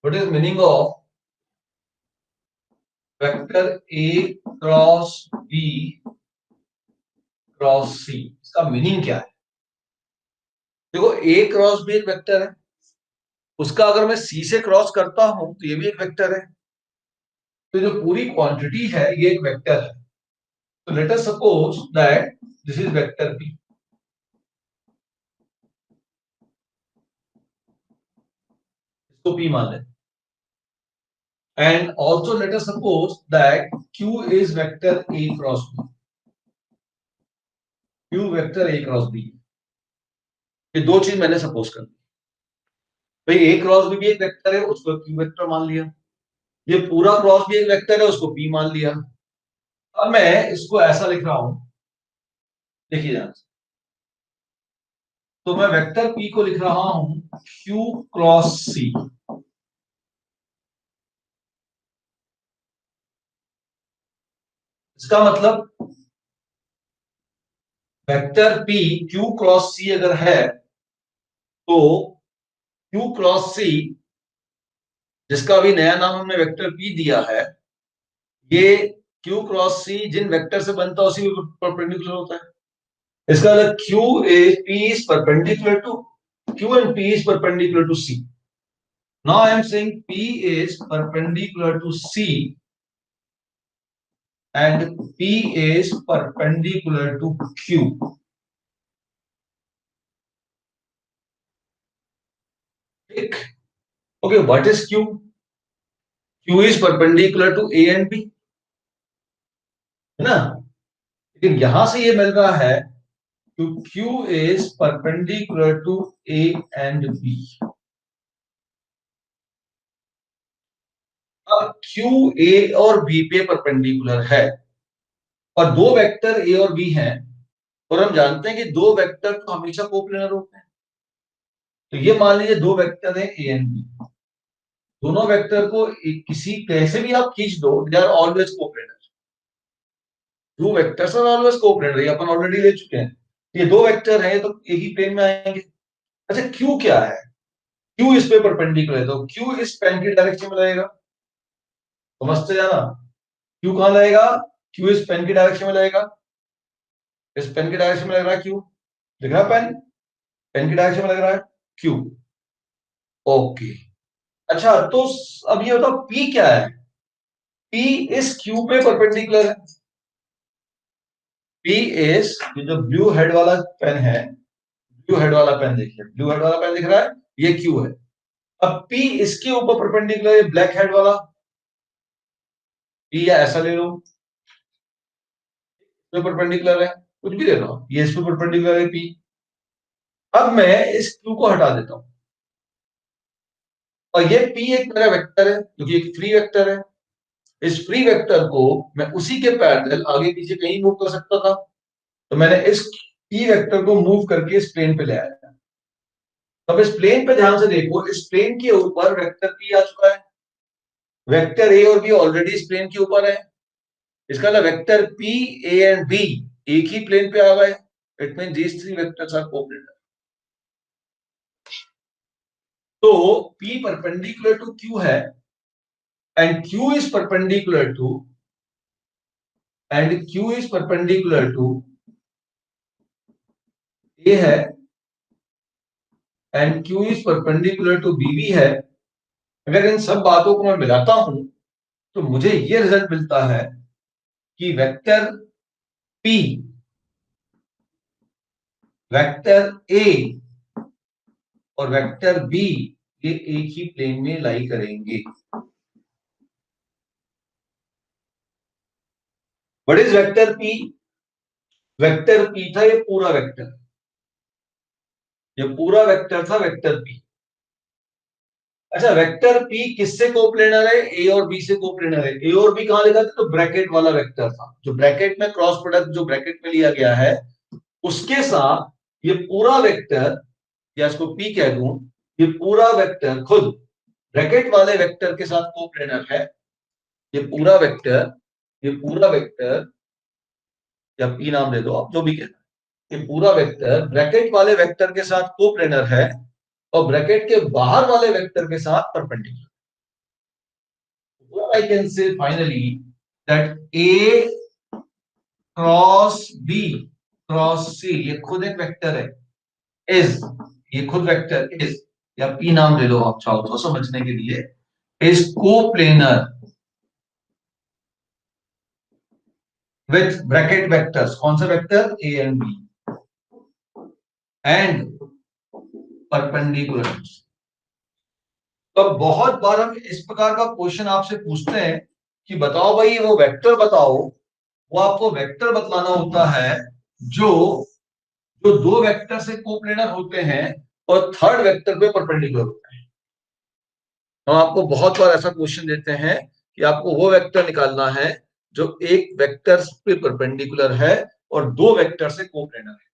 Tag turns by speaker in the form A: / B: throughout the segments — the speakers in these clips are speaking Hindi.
A: What is meaning of vector A cross B cross C? इसका मीनिंग क्या है? देखो, ए क्रॉस बी एक वेक्टर है, उसका अगर मैं सी से क्रॉस करता हूं तो ये भी एक वेक्टर है। तो जो पूरी क्वांटिटी है ये एक वेक्टर है। तो let us suppose that this is vector P. इसको पी मान लें। And also let us suppose that Q is vector A cross B. Q vector A cross B. ये दो चीज मैंने सपोज कर दी। भाई ए क्रॉस बी भी एक वेक्टर है, उसको क्यू वेक्टर मान लिया। ये पूरा क्रॉस भी एक वेक्टर है, उसको पी मान लिया। अब मैं इसको ऐसा लिख रहा हूं, देखिए ध्यान से। तो मैं वेक्टर पी को लिख रहा हूं क्यू क्रॉस सी। इसका मतलब वेक्टर पी क्यू क्रॉस सी अगर है तो क्यू क्रॉस सी, जिसका अभी नया नाम हमने वेक्टर पी दिया है, ये क्यू क्रॉस सी जिन वेक्टर से बनता है उसी में परपेंडिकुलर होता है। इसका मतलब Q is P is perpendicular to Q and P is perpendicular to C. Now I am saying P is perpendicular to C and P is perpendicular to Q. ठीक। Okay, what is Q? Q is perpendicular to A and B, है ना? लेकिन यहां से ये मिल रहा है कि Q is perpendicular to A and B. अब Q A और B पे परपेंडिकुलर है और दो वेक्टर A और B हैं, और हम जानते हैं कि दो वेक्टर तो हमेशा कोप्लेनर होते हैं। तो ये मान लीजिए दो वेक्टर है A एंड B। दोनों वेक्टर को किसी कैसे भी आप खींच दो, they are always coplanar. Two vectors are always coplanar, ये अपन ऑलरेडी ले चुके हैं। ये दो वेक्टर हैं तो एक ही प्लेन में आएंगे। अच्छा, क्यू क्या है? क्यू इस पे परपेंडिकुलर है, तो क्यू इस पेन की डायरेक्शन में लगेगा। समझते जाना, क्यू कहां लगेगा? क्यू इस पेन की डायरेक्शन में लगेगा। इस पेन की डायरेक्शन में लग रहा है क्यू, दिख रहा है पेन? पेन की डायरेक्शन में लग रहा है क्यू। ओके। अच्छा, तो अब ये बताओ पी क्या है? पी इस क्यू पे परपेंडिकुलर है। पी इज, ये जो ब्लू हेड वाला पेन है, ब्लू हेड वाला पेन देखिए, ब्लू हेड वाला पेन दिख रहा है, ये क्यू है। अब P इसके ऊपर परपेंडिकुलर है, ब्लैक हेड वाला P, या ऐसा ले लो, इस पे परपेंडिकुलर है, कुछ भी ले लो, ये इस पे परपेंडिकुलर है P। अब मैं इस Q को हटा देता हूं और ये P एक मेरा वेक्टर है, क्योंकि एक फ्री वेक्टर है। इस फ्री वेक्टर को मैं उसी के पैरेलल आगे पीछे कहीं मूव कर सकता था, तो मैंने इस P वेक्टर को मूव करके इस प्लेन पे ले आया। अब इस प्लेन पे ध्यान से देखो, इस प्लेन के ऊपर वेक्टर P आ चुका है। वेक्टर A और B ऑलरेडी इस प्लेन के ऊपर है। इसका मतलब vector P, A and B एक ही प्लेन पे आ गए। It mean these three vectors are coplanar. तो P परपेंडिकुलर टू Q है and Q is perpendicular to A है and Q is perpendicular to B भी है। अगर इन सब बातों को मैं मिलाता हूं तो मुझे ये रिजल्ट मिलता है कि वेक्टर P, वेक्टर A और वेक्टर B ये एक ही प्लेन में लाई करेंगे। What is vector P? Vector P था ये पूरा वेक्टर, ये पूरा वेक्टर था वेक्टर P। अच्छा, वेक्टर P किससे कोप्लेनर है? A और B से कोप्लेनर है। A और B कहां लिखा था? तो ब्रैकेट वाला वेक्टर था, जो ब्रैकेट में क्रॉस प्रोडक्ट जो ब्रैकेट में लिया गया है उसके साथ ये पूरा वेक्टर, या इसको P कह दूं, ये पूरा वेक्टर खुद ब्रैकेट वाले वेक्टर के साथ कोप्लेनर है। ये पूरा वेक्टर या P नाम दे दो आप, जो भी कहना है, ये पूरा वेक्टर ब्रैकेट वाले वेक्टर के साथ कोप्लेनर है और ब्रैकेट के बाहर वाले वेक्टर के साथ perpendicular. what I can say finally that A cross B cross C ये खुद एक वेक्टर है, इज ये खुद वेक्टर इज, या P नाम दे लो आप चाहो तो समझने के लिए, is coplanar with bracket vectors, कौन सा vector A and B and perpendicular. तो बहुत बार हम इस प्रकार का क्वेश्चन आपसे पूछते हैं कि बताओ भाई वो वेक्टर बताओ, वो आपको वेक्टर बतलाना होता है जो जो दो वेक्टर से कोप्लेनर होते हैं और थर्ड वेक्टर पे परपेंडिकुलर होते हैं। हम आपको बहुत बार ऐसा क्वेश्चन देते हैं कि आपको वो वेक्टर निकालना है जो एक वेक्टर पे परपेंडिकुलर है और दो वेक्टर से कोप्लेनर है।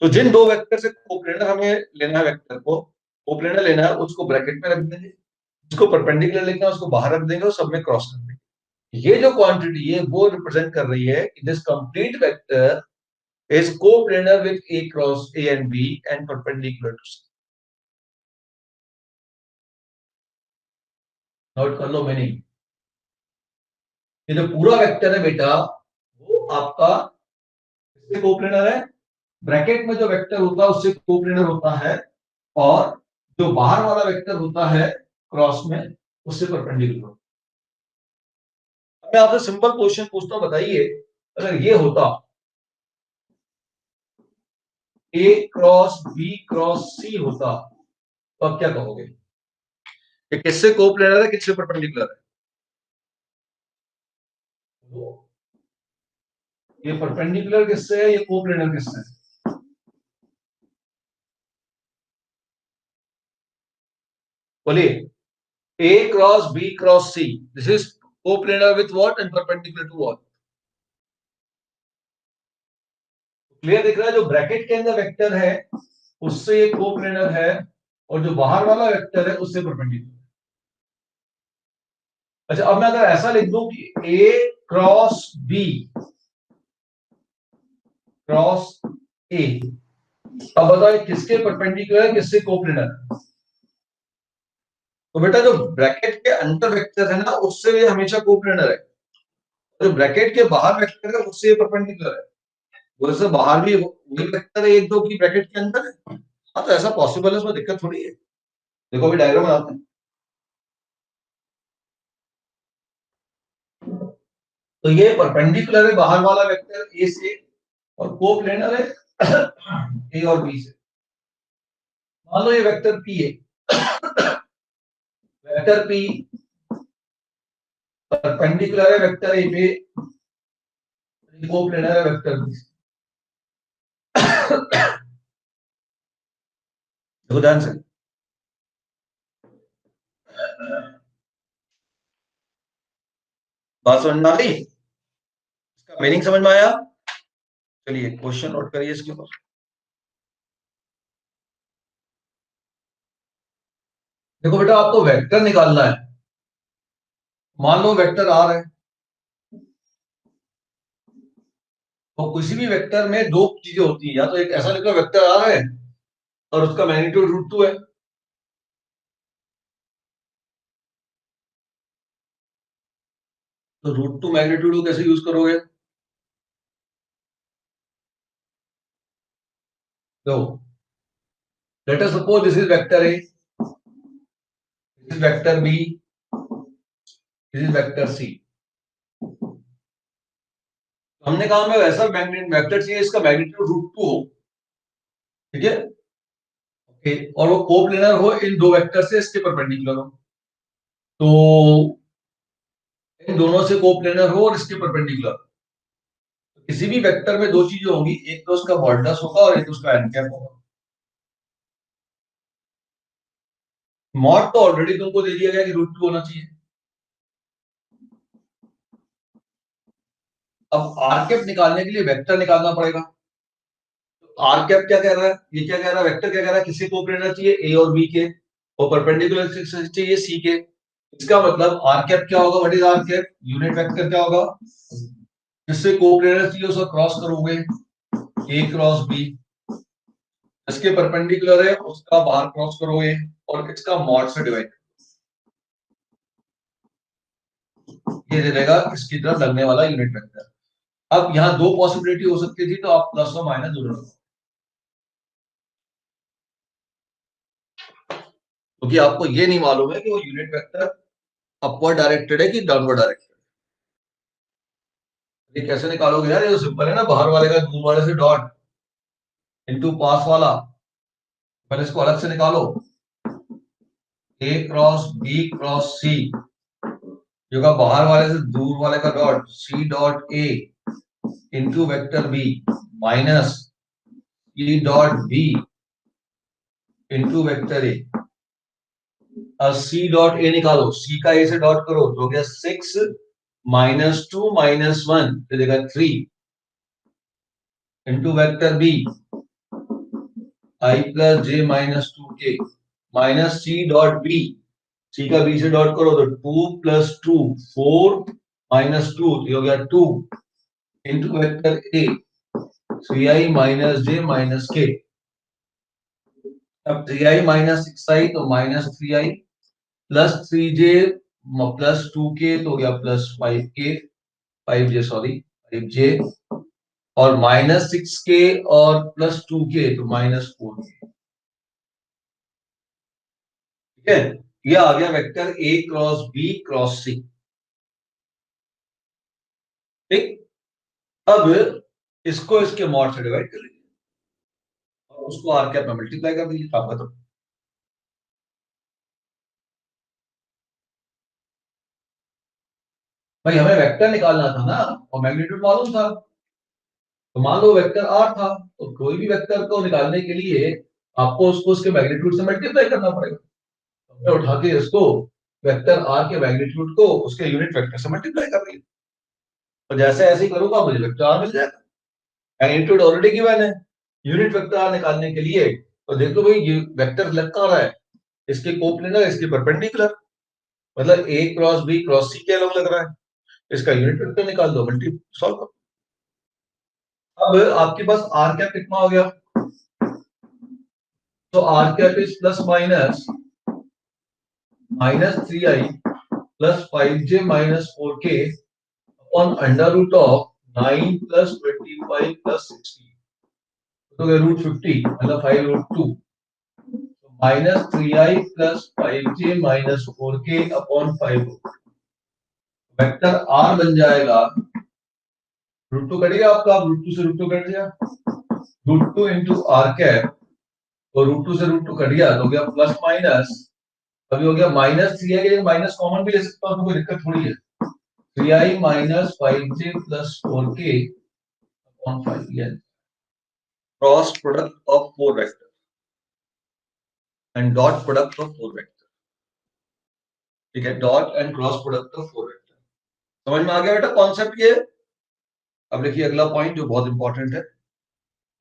A: तो जिन दो वेक्टर से कोप्लेनर हमें लेना है, वेक्टर को कोप्लेनर लेना है, उसको ब्रैकेट में रख देंगे, जिसको परपेंडिकुलर लिखना है उसको बाहर रख देंगे और सब में क्रॉस कर देंगे। ये जो क्वांटिटी है वो रिप्रेजेंट कर रही है कि this complete vector is coplanar with A cross A and B and perpendicular to C। Note कर लो मीनिंग, ये जो पूरा वेक्टर है बेटा वो आपका किससे कोप्लेनर है, ब्रैकेट में जो वेक्टर होता है उससे कोप्लेनर होता है, और जो बाहर वाला वेक्टर होता है क्रॉस में उससे परपेंडिकुलर। मैं आपसे सिंपल क्वेश्चन पूछता हूं, बताइए अगर ये होता A cross B cross C होता तो आप क्या कहोगे, कि किससे कोप्लेनर है किससे परपेंडिकुलर है? ये परपेंडिकुलर किससे है, ये कोप्लेनर किससे है? बोलिए। A cross B cross C, this is coplanar with what and perpendicular to what? Clear दिख रहा है, जो ब्रैकेट के अंदर वेक्टर है उससे ये कोप्लेनर है और जो बाहर वाला वेक्टर है उससे परपेंडिकुलर। अच्छा, अब मैं अगर ऐसा लिख दूं कि A cross B cross A, अब बताओ किसके परपेंडिकुलर है किससे कोप्लेनर है? तो बेटा जो ब्रैकेट के अंदर वेक्टर है ना उससे ये हमेशा कोप्लेनर है, जो ब्रैकेट के बाहर वेक्टर है उससे ये परपेंडिकुलर है। वैसे बाहर भी वही वेक्टर है एक दो की ब्रैकेट के अंदर है। हाँ तो ऐसा पॉसिबल है, उसमें दिक्कत थोड़ी है। देखो अभी डायग्राम बनाते हैं। तो ये परपेंडिकुलर है बाहर वाला वेक्टर ए से और कोप्लेनर है ए और बी से। मान लो ये वेक्टर पी है, वेक्टर पी परपेंडिकुलर है वेक्टर ए पे, कोप्लेनर है वेक्टर बी से। देखो ध्यान से, बात समझ में आ गई, इसका मीनिंग समझ में आया? चलिए क्वेश्चन नोट करिए इसके ऊपर। देखो बेटा आपको वेक्टर निकालना है, मान लो वेक्टर आर है, तो किसी भी वेक्टर में दो चीजें होती है, या तो एक ऐसा लिखो वेक्टर आर है और उसका मैग्नीट्यूड √2 है, तो √2 मैग्नीट्यूड को कैसे यूज करोगे? तो let us suppose this is vector A, this is vector B, this is vector C. हमने कहा हमें वैसा वेक्टर चाहिए इसका मैग्नीट्यूड √2 हो, ठीक है, ओके, और वो कोप्लेनर हो इन दो वेक्टर से, इसके परपेंडिकुलर हो, तो इन दोनों से कोप्लेनर हो और इसके परपेंडिकुलर। तो किसी भी वेक्टर में दो चीजें होंगी, एक तो उसका मॉडुलस होगा और एक उसका एनकैप होगा। मॉड तो ऑलरेडी तुमको दे दिया गया कि √2 होना चाहिए। अब आर कैप निकालने के लिए वेक्टर निकालना पड़ेगा। तो आर कैप क्या कह रहा है, ये क्या कह रहा है, वेक्टर क्या कह रहा है, किसी कोप्लेनर चाहिए ए और बी के, और परपेंडिकुलर चाहिए सी के। इसका मतलब आर कैप क्या होगा, what is R cap, unit vector क्या होगा, जिससे कोप्लेनर चाहिए उसका क्रॉस करोगे ए क्रॉस बी, इसके परपेंडिकुलर है उसका बाहर क्रॉस करोगे और इसका मॉड से डिवाइड। ये दे देगा इसकी तरफ लगने वाला यूनिट वेक्टर। अब यहाँ दो पॉसिबिलिटी हो सकती थी, तो आप प्लस और माइनस दोनों रखो, क्योंकि आपको ये नहीं मालूम है कि वो यूनिट वेक्टर अपवर्ड डायरेक्टेड है कि डाउनवर्ड डायरेक्टेड। ये कैसे निकालोगे यार, ये तो सिंपल है ना, बाहर वाले का दूर वाले से डॉट इनटू पास वाला, पहले इसको अलग से निकालो, A cross B cross C, जो का बाहर वाले से दूर वाले का dot C dot A into vector B minus E dot B into vector A. अब सी डॉट ए निकालो, सी का ए से डॉट करो तो हो गया 6 माइनस 2 माइनस 1 तो देगा 3 into vector B i plus j minus 2 k minus C dot B, C का बी से डॉट करो तो 2 प्लस 2 4 माइनस 2 तो हो गया 2 इंटू वेक्टर ए 3i माइनस जे माइनस के। अब 3i माइनस 6i तो minus 3i plus 3j plus 2k तो हो गया plus 5k 5j sorry 5j, और माइनस 6k और प्लस 2k तो माइनस 4k। ठीक है, ये आ गया vector a cross b cross c। ठीक, अब इसको इसके मॉड से डिवाइड कर लीजिए और उसको आर कैप में मल्टीप्लाई कर दीजिए। आपका तो भाई हमें वेक्टर निकालना था ना, और मैग्नीट्यूड मालूम था, तो मान लो वेक्टर आर था, तो कोई भी वेक्टर को निकालने के लिए आपको उसको उसके मैग्नीट्यूड से मल्टीप्लाई करना पड़ेगा। तो मैं उठा के इसको वेक्टर आर के मैग्नीट्यूड को उसके यूनिट वेक्टर से मल्टीप्लाई कर दिया, तो जैसे ऐसे ही करूंगा मुझे वेक्टर आर मिल जाएगा। मैग्नीट्यूड ऑलरेडी गिवन है, यूनिट वेक्टर आर निकालने के लिए तो देखो भाई ये वेक्टर लग कहाँ रहा है, इसके कोप्लेनर इसके परपेंडिकुलर, मतलब ए क्रॉस बी क्रॉस सी के अलग लग रहा है, इसका यूनिट वेक्टर निकाल दो, मल्टी सॉल्व करो। अब आपके पास आर कैप कितना हो गया, तो R cap is plus minus minus 3i plus 5j minus 4k upon under root of 9 plus 25 plus 60, तो रूट 50 मतलब 5 root 2 minus 3i plus 5j minus 4k upon 5। Vector R बन जाएगा, रूट 2 कटेगा आपका, रूट 2 से रूट 2 कट गया, रूट 2 इंटू आर कैप, तो रूट 2 से रूट 2 कट गया तो हो गया प्लस माइनस, अभी हो गया माइनस 3i के लिए माइनस कॉमन भी ले सकता हूं, तो कोई दिक्कत थोड़ी है, 3i minus 5j plus 4k upon 5, ये cross product of four vector and dot product of four vector. ठीक है, dot and cross product of four vector. समझ में आ गया बेटा कॉन्सेप्ट ये। अब देखिए अगला पॉइंट जो बहुत इंपॉर्टेंट है,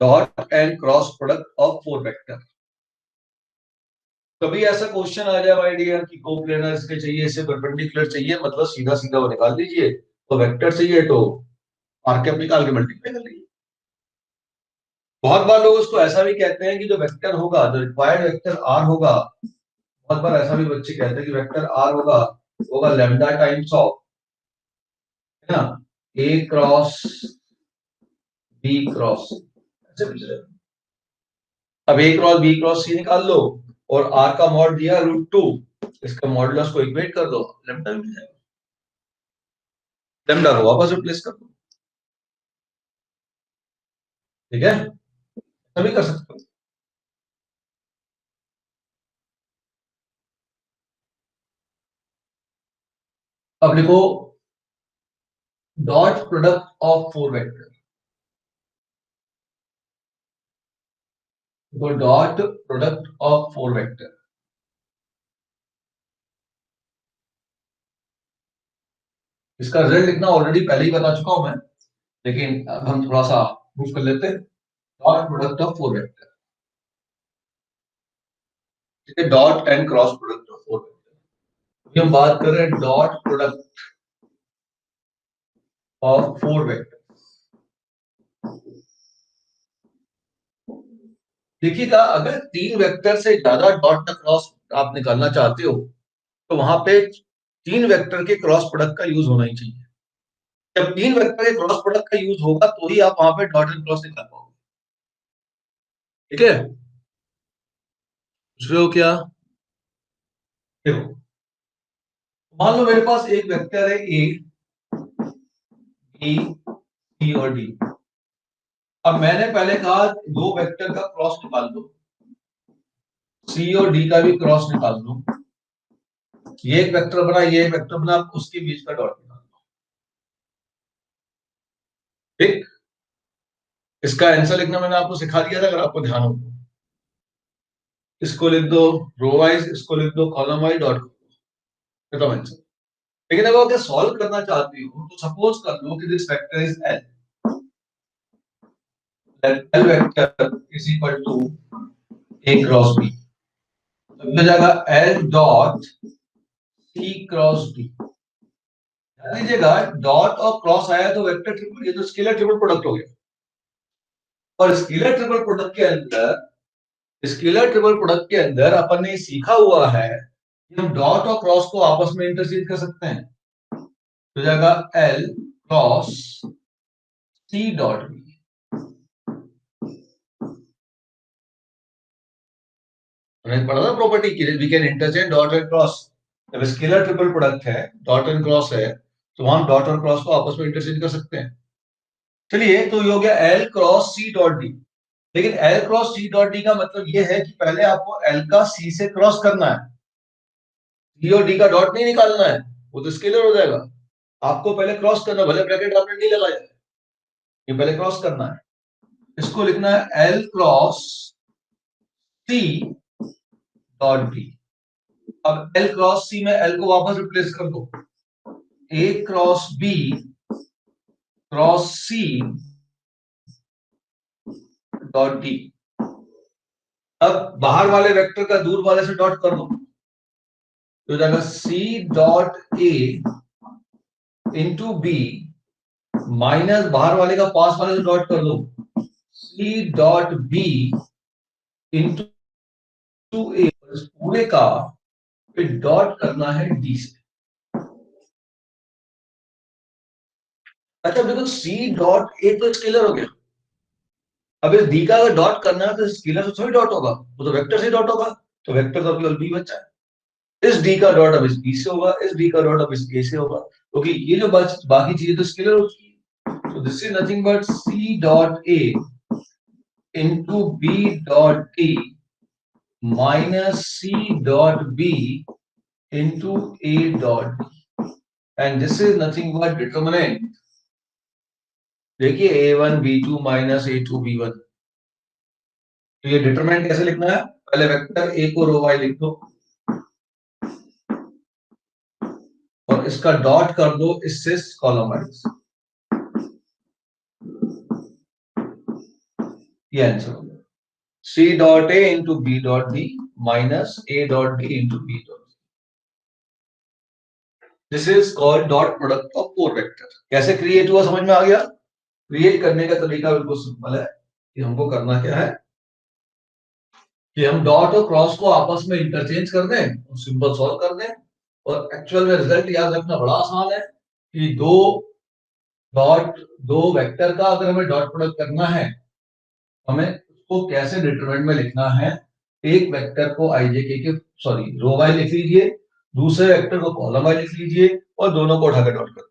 A: dot and cross product of four vector. कभी ऐसा क्वेश्चन आ जाए माय डियर कि कोप्लेनर इसके चाहिए, इसे परपेंडिकुलर चाहिए, मतलब सीधा सीधा वो निकाल दीजिए, तो वेक्टर चाहिए तो आर कैप निकाल के मल्टीप्लाई कर लीजिए। बहुत बार लोग उसको ऐसा भी कहते हैं कि जो वेक्टर होगा, जो रिक्वायर्ड वेक्टर आर होगा, बहुत बार ऐसा भी बच्चे कहते हैं कि वेक्टर आर होगा होगा लैम्डा टाइम्स ऑफ, है ना, ए क्रॉस बी क्रॉस, ऐसे पूछ रहे हैं। अब ए क्रॉस बी क्रॉस सी निकाल लो, और आर का मॉड दिया रूट 2, इसका मॉडुलस को इक्वेट कर दो, लैम्डा मिल जाएगा, लैम्डा को वापस रिप्लेस कर दो। ठीक है, तभी कर सकते हो। अब लिखो dot product of four vector, तो dot product of four vector, इसका रिजल्ट लिखना ऑलरेडी पहले ही बता चुका हूं मैं, लेकिन अब हम थोड़ा सा प्रूफ कर लेते हैं। Dot product of four vector, ठीक है, dot and cross product of four vector. हम बात कर रहे हैं dot product of four vector. देखिएगा, अगर तीन वेक्टर से ज्यादा डॉट का क्रॉस आप निकालना चाहते हो, तो वहां पे तीन वेक्टर के क्रॉस प्रोडक्ट का यूज होना ही चाहिए। जब तीन वेक्टर के क्रॉस प्रोडक्ट का यूज होगा तो ही आप वहां पे डॉट एंड क्रॉस निकाल पाओगे। ठीक है, पूछ रहे हो क्या? देखो, मान लो मेरे पास एक वेक्टर है ए, बी, सी और डी। अब मैंने पहले कहा दो वेक्टर का क्रॉस निकाल दो, सी और डी का भी क्रॉस निकाल दो। ये एक वेक्टर बना, ये एक वेक्टर बना, उसके बीच का डॉट निकाल दो। ठीक, इसका आंसर लिखना मैंने आपको सिखा दिया था, अगर आपको ध्यान हो तो। इसको लिख दो रो वाइज, इसको लिख दो कॉलम वाइज, डॉट कर दो, आंसर। लेकिन अगर आप सॉल्व करना चाहती हो तो सपोज कर लो कि this vector is L, L vector is equal to A cross B. तो हो जाएगा L dot C cross D. ध्यान दीजिएगा, डॉट और क्रॉस आया तो वेक्टर ट्रिपल, ये तो स्केलर ट्रिपल प्रोडक्ट हो गया। और स्केलर ट्रिपल प्रोडक्ट के अंदर, स्केलर ट्रिपल प्रोडक्ट के अंदर अपन ने सीखा हुआ है कि हम डॉट और क्रॉस को आपस में इंटरचेंज कर सकते हैं। तो जाएगा L cross C dot B. हमने पढ़ा था प्रॉपर्टी की, we can interchange dot and cross. जब स्केलर ट्रिपल प्रोडक्ट है, डॉट एंड क्रॉस है, तो हम डॉट और क्रॉस को आपस में इंटरचेंज कर सकते हैं। चलिए, तो ये हो गया L cross C dot D. लेकिन L cross C dot D का मतलब ये है कि पहले आपको एल का सी से क्रॉस करना है, सी और डी का डॉट नहीं निकालना है, वो तो स्केलर हो जाएगा। आपको पहले क्रॉस करना, भले ब्रैकेट आपने नहीं लगाया, ये पहले क्रॉस करना है। इसको लिखना है L cross C dot D. अब एल क्रॉस सी में एल को वापस रिप्लेस कर दो, A cross B cross C dot D. अब बाहर वाले वेक्टर का दूर वाले से डॉट कर दो, तो जाएगा C dot A into B minus बाहर वाले का पास वाले से डॉट कर दो, C dot B into A. पूरे का फिर डॉट करना है डी से। अच्छा देखो, सी डॉट ए तो स्केलर हो गया। अब इस डी का अगर डॉट करना है तो स्केलर से थोड़ी डॉट होगा, वो तो वेक्टर से डॉट होगा। तो वेक्टर तो केवल बी बचा है। इस डी का डॉट अब इस बी से होगा, इस डी का डॉट अब इस ए से होगा, क्योंकि ये जो बाकी चीजें तो स्केलर हो चुकी है। तो this is nothing but C dot A into B dot D minus C dot B into A dot D, and this is nothing but determinant. देखिए a1 b2 minus a2 b1। तो ये डिटरमिनेंट कैसे लिखना है, पहले वेक्टर a को रो वाई लिख दो और इसका डॉट कर दो इससे कॉलम वाइज। ये आंसर हो गया, c dot a into B dot D minus a dot d into b dot. This is called dot product of four vector. कैसे क्रिएट हुआ समझ में आ गया? क्रिएट करने का तरीका बिल्कुल सिंपल है कि हमको करना क्या है कि हम डॉट और क्रॉस को आपस में इंटरचेंज कर दें और सिंपल सॉल्व कर दें। और एक्चुअल में रिजल्ट याद रखना बड़ा आसान है कि दो वेक्टर का अगर हमें डॉट प्रोडक्ट करना है, हमें उसको कैसे डिटरमिनेंट में लिखना है। एक वेक्टर को आईजे के सॉरी रो वाई लिख लीजिए, दूसरे वेक्टर को कॉलम वाई लिख लीजिए और दोनों को उठाकर डॉट कर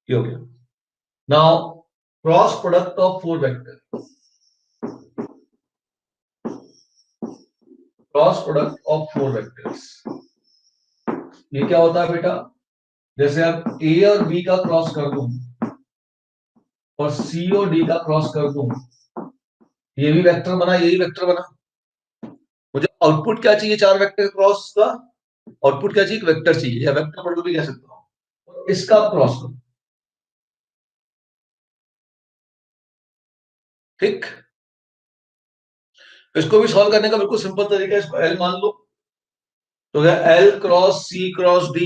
A: दीजिए। हो गया। Now cross product of four vector, cross product of four vectors, ये क्या होता है बेटा? जैसे अब ए और बी का क्रॉस कर दूं और सी और डी का क्रॉस कर दूं, ये भी वेक्टर बना, यही वेक्टर बना। मुझे आउटपुट क्या चाहिए चार वेक्टर क्रॉस का? आउटपुट क्या चाहिए? एक वेक्टर चाहिए, या वेक्टर प्रोडक्ट भी कह सकता हूं। इसका क्रॉस करो, ठीक। इसको भी सॉल्व करने का बिल्कुल सिंपल तरीका है, इसको एल मान लो, तो एल क्रॉस सी क्रॉस डी।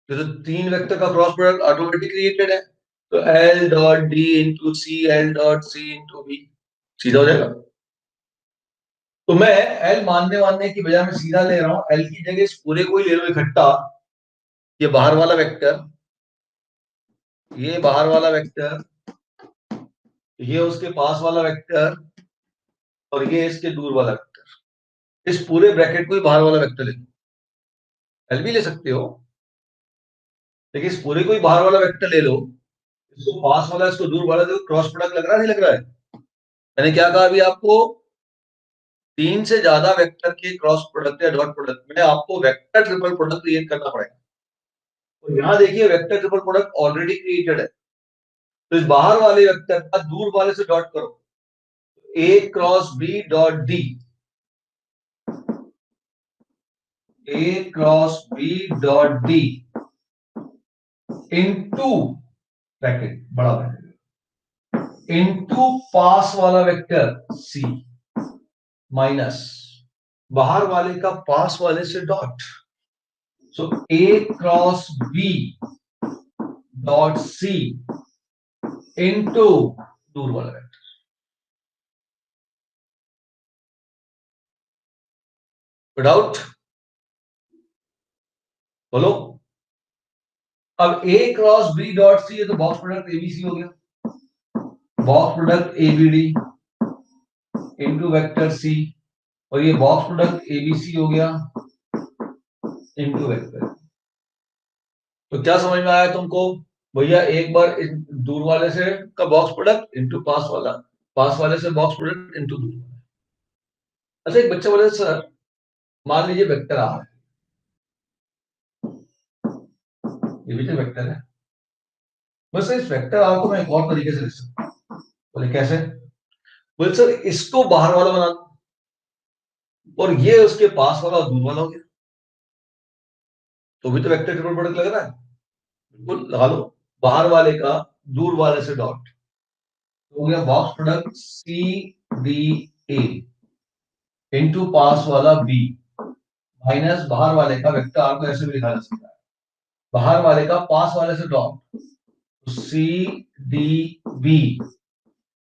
A: तो तीन वेक्टर का क्रॉस प्रोडक्ट ऑटोमेटिक क्रिएटेड है, तो L dot D into C, L dot C into B, सीधा हो जाएगा। तो मैं एल मानने की बजाय मैं सीधा ले रहा हूं, एल की जगह इस पूरे को ही ले लो इकट्ठा। ये बाहर वाला वेक्टर, ये बाहर वाला वेक्टर, ये उसके पास वाला वेक्टर, और ये इसके दूर वाला वेक्टर। इस पूरे ब्रैकेट को ही बाहर वाला वेक्टर ले लो। एल भी ले सकते हो, लेकिन इस पूरे को ही बाहर वाला वेक्टर ले लो। इसको पास वाला, इसको दूर वाला, देखो क्रॉस प्रोडक्ट लग रहा है नहीं लग रहा है? मैंने क्या कहा अभी आपको? 3 से ज्यादा वेक्टर के क्रॉस प्रोडक्ट या डॉट प्रोडक्ट में आपको वेक्टर ट्रिपल प्रोडक्ट क्रिएट करना पड़ेगा। तो यहां देखिए vector triple product already created है। तो इस बाहर वाले वेक्टर का दूर वाले से डॉट करो, A cross B dot D, A cross B dot D into bracket बड़ा ब्रैकेट इनटू पास वाला वेक्टर सी माइनस बाहर वाले का पास वाले से dot. So A cross B dot C into दूर वाला वेक्टर। डाउट बोलो। अब A cross B dot C है तो बॉक्स प्रोडक्ट एबीसी हो गया, box product ABD into vector C, और ये बॉक्स प्रोडक्ट एबीसी हो गया इनटू वेक्टर। तो क्या समझ में आया तुमको? भैया एक बार दूर वाले से का बॉक्स प्रोडक्ट इनटू पास वाला, पास वाले से बॉक्स प्रोडक्ट इनटू दूर वाला। अच्छा एक बच्चा बोले सर मान लीजिए वेक्टर आ है, ये भी तो वेक्टर है, बस इस वेक्टर आर को मैं एक और तरीके से लिख सकता हूं। बोले कैसे? बोले सर इसको बाहर वाला बना दो और ये उसके पास वाला और दूर वाला हो गया, तो भी तो वेक्टर ट्रिपल प्रोडक्ट लग रहा है। बिल्कुल लगा लो, बाहर वाले का दूर वाले से डॉट, तो हो गया box product C D A into पास वाला बी माइनस बाहर वाले का वेक्टर आर को ऐसे भी लिखा जा सकता है, बाहर वाले का पास वाले से dot, C D B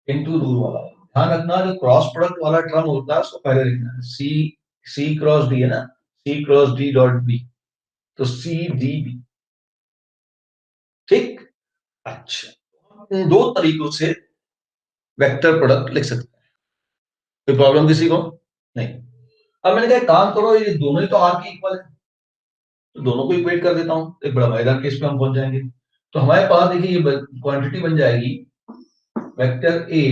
A: into दूर वाला। ध्यान रखना जो क्रॉस प्रोडक्ट वाला टर्म होता है उसको पहले लिखना है, सी सी क्रॉस डी है ना, सी क्रॉस डी डॉट बी, तो सी डी बी। ठीक। अच्छा इन दो तरीकों से वेक्टर प्रोडक्ट लिख सकते हैं। कोई प्रॉब्लम किसी को? नहीं। अब मैंने कहा काम करो, ये दोनों ही तो आर के इक्वल है, तो दोनों को इक्वेट कर देता हूं, एक बड़ा मजेदार केस पे हम पहुंच जाएंगे। तो हमारे पास देखिए ये क्वांटिटी बन जाएगी vector A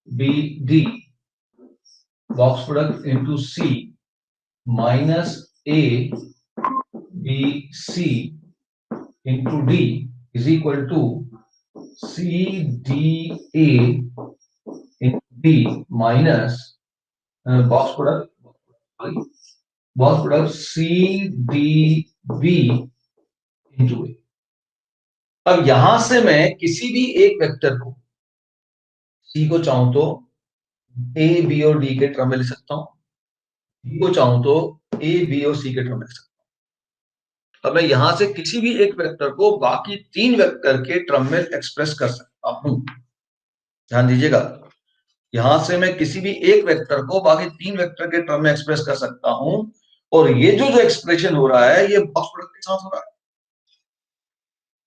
A: B D box product into C minus A B C into D is equal to C D A into D minus box product, box product C D B into A. अब यहां से मैं किसी भी एक वेक्टर को, सी को चाहूं तो ए बी और डी के टर्म में लिख सकता हूं, डी को चाहूं तो ए बी और सी के टर्म में लिख सकता हूं। अब मैं यहां से किसी भी एक वेक्टर को बाकी 3 वेक्टर के टर्म में एक्सप्रेस कर सकता हूं। ध्यान दीजिएगा, यहां से मैं किसी भी एक वेक्टर को बाकी 3 वेक्टर के टर्म में एक्सप्रेस कर सकता हूं, और ये जो एक्सप्रेशन हो रहा है ये बॉक्स प्रोडक्ट के साथ हो रहा है।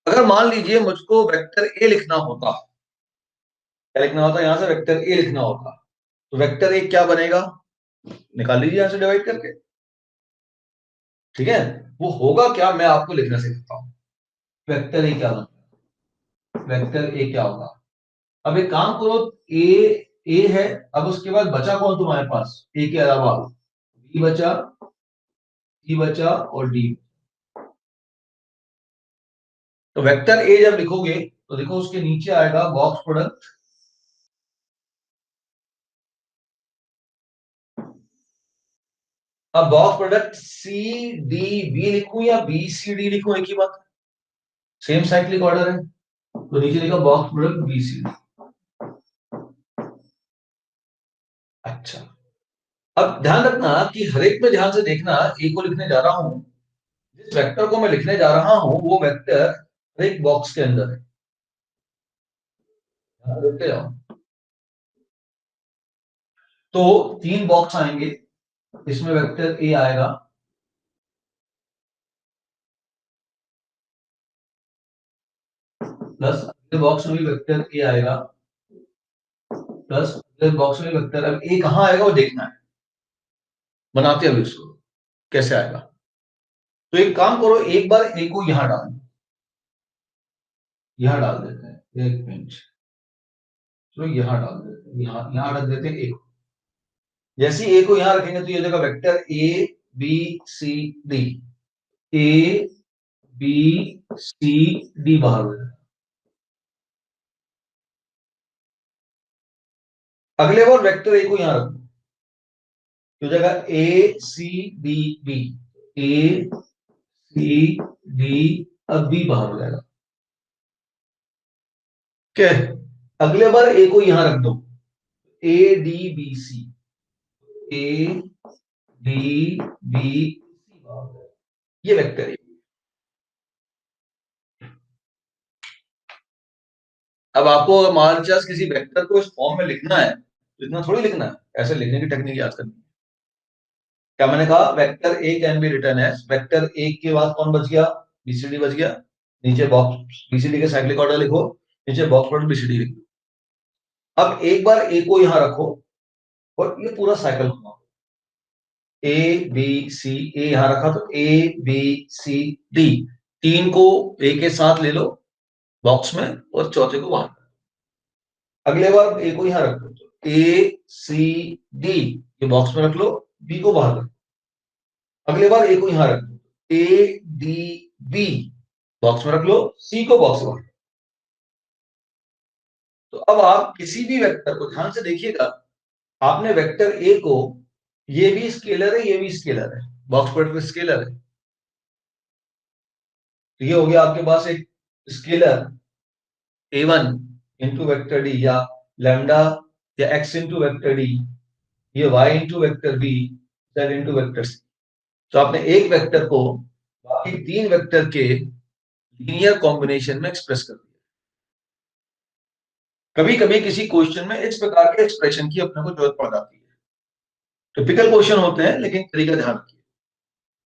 A: अगर मान लीजिए मुझको वेक्टर ए लिखना होता, क्या लिखना होता, यहां से वेक्टर ए लिखना होता, तो वेक्टर ए क्या बनेगा, निकाल लीजिए यहां से डिवाइड करके। ठीक है, वो होगा क्या मैं आपको लिखना सिखाता हूं। वेक्टर ए क्या बनता है, वेक्टर ए क्या होगा। अब एक काम करो, ए ए है, अब उसके बाद बचा कौन तुम्हारे पास ए के अलावा, बी बचा, सी बचा और डी। तो वेक्टर ए जब लिखोगे तो देखो उसके नीचे आएगा बॉक्स प्रोडक्ट अब box product C D B लिखूं या बी सी डी लिखूं, एक ही बात, सेम साइक्लिक ऑर्डर है। तो नीचे लिखा box product B C D. अच्छा अब ध्यान रखना कि हर एक में ध्यान से देखना, ए को लिखने जा रहा हूं, जिस वेक्टर को मैं लिखने जा रहा हूं वो वेक्टर हर एक बॉक्स के अंदर है। ध्यान देखते जाओ। तो 3 बॉक्स आएंगे, इसमें वेक्टर ए आएगा, प्लस अगले बॉक्स में भी वेक्टर ए आएगा, प्लस अगले बॉक्स में वेक्टर, अब ए कहां आएगा वो देखना है, बनाते हैं उसको कैसे आएगा। तो एक काम करो, एक बार ए को यहां डाल दो, यहां डाल देते हैं, एक मिनट, चलो यहां डाल देते हैं, यहां रख देते हैं ए को। जैसे ए को यहां रखेंगे तो ये जगह vector A B C D, A B C D बाहर हो जाएगा। अगले बार वेक्टर ए को यहां रखो तो जगह ए सी डी बी, ए सी डी, अब बी बाहर हो जाएगा। क्या अगले बार ए को यहां रख दो, A D B C, A D B C बाहर हो जाएगा, ये वेक्टर है। अब आपको मान चांस किसी वेक्टर को इस फॉर्म में लिखना है तो इतना थोड़ी लिखना है, ऐसे लिखने की टेक्निक याद करनी है। क्या मैंने कहा, vector A can be written as, vector A के बाद कौन बच गया, बीसीडी बच गया, नीचे बॉक्स बीसीडी के साइक्लिक ऑर्डर लिखो, नीचे बॉक्स पर बीसीडी लिखो। अब एक बार ए को यहां रखो और ये पूरा साइकिल घुमाओ, ए बी सी, ए यहां रखा तो ए बी सी डी, तीन को ए के साथ ले लो बॉक्स में और चौथे को वहां। अगले बार ए को यहां रख दो तो ए सी डी ये बॉक्स में रख लो, बी को बाहर रख दो। अगले बार ए को यहां रख दो, ए डी बी बॉक्स में रख लो, सी को बॉक्स में रख लो। तो अब आप किसी भी वेक्टर को ध्यान से देखिएगा, आपने वेक्टर ए को, ये भी स्केलर है, ये भी स्केलर है, बॉक्स पर स्केलर है, तो ये हो गया आपके पास एक scalar a1 into vector D, या लैम्डा या x इंटू वेक्टर डी, ये y into vector B, z into vector C. तो आपने एक वेक्टर को बाकी 3 वेक्टर के लीनियर कॉम्बिनेशन में एक्सप्रेस कर दिया। कभी कभी किसी क्वेश्चन में इस प्रकार के एक्सप्रेशन की अपने को जरूरत पड़ जाती है, टिपिकल क्वेश्चन होते हैं लेकिन तरीका ध्यान रखिए।